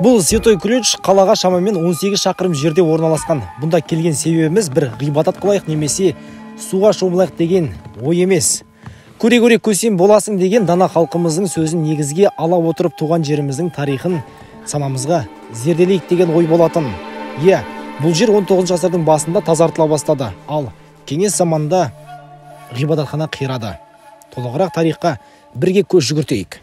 Бұл Святой Ключ қалаға шамамен 18 шақырым жерде орналасқан. Бұнда келген себебіміз бір ғибадат қылайық немесе суға шомылайық деген ой емес. Көре-көре көсем боласың деген дана халқымыздың сөзін негізге ала отырып туған жеріміздің тарихын санамызға зерделейік деген ой болатын. Бұл жер 19 ғасырдың басында тазартыла бастады, ал кеңес заманында ғибадатхана қирады. Толығырақ тарихқа бірге көз жүгіртейік.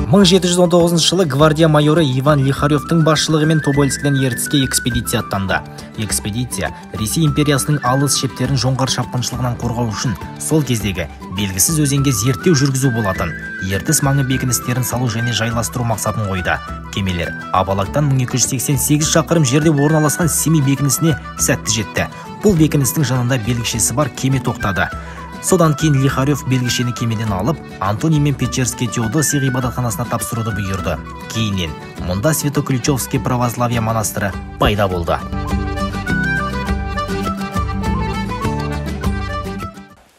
1719 жылы гвардия майоры Иван Лихаревтың басшылығымен Тобольскіден Ертіске экспедиция аттанды. Экспедиция Ресей империясының алыс шептерін жоңғар шапқыншылығынан қорғау үшін сол кездегі белгісіз өзенге зерттеу жүргізу болатын. Ертіс маңы бекіністерін салу және жайластыру мақсатын қойды. Кемелер Абалактан 1288 шақырым жерде орналасқан Семей бекінісіне сәтті жетті. Бұл бекіністің жанында белгішесі бар кеме тоқтады. Содан кейін Лихарев белгішені кемеден алып, Антоний мен Печерский Теодосий ғибадатханасына тапсыруды бұйырды. Кейіннен мұнда Свято-Ключевский православие монастыры пайда болды.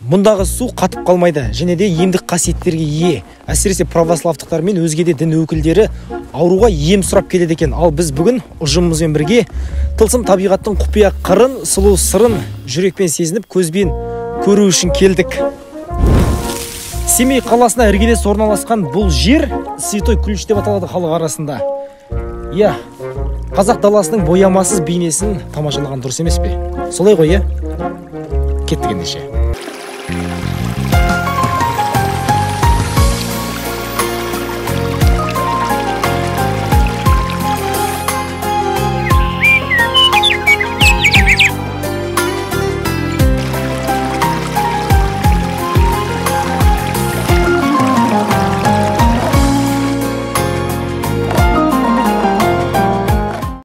Мұндағы су қатып қалмайды, және де емдік қасиеттерге ие. Әсіресе православтықтар мен өзге де дін өкілдері ауруға ем сұрап келеді екен. Ал біз бүгін ұжымымызбен бірге тылсым табиғаттың құпия қырын, сұлу сырын жүрекпен сезініп, көзбен көру үшін келдік. Семей қаласына іргелес орналасқан бұл жер Святой Ключ деп аталады халық арасында. Қазақ даласының боямасыз бейнесін тамашалаған дұрыс емес пе? Солай ғой, кеттік ендеше.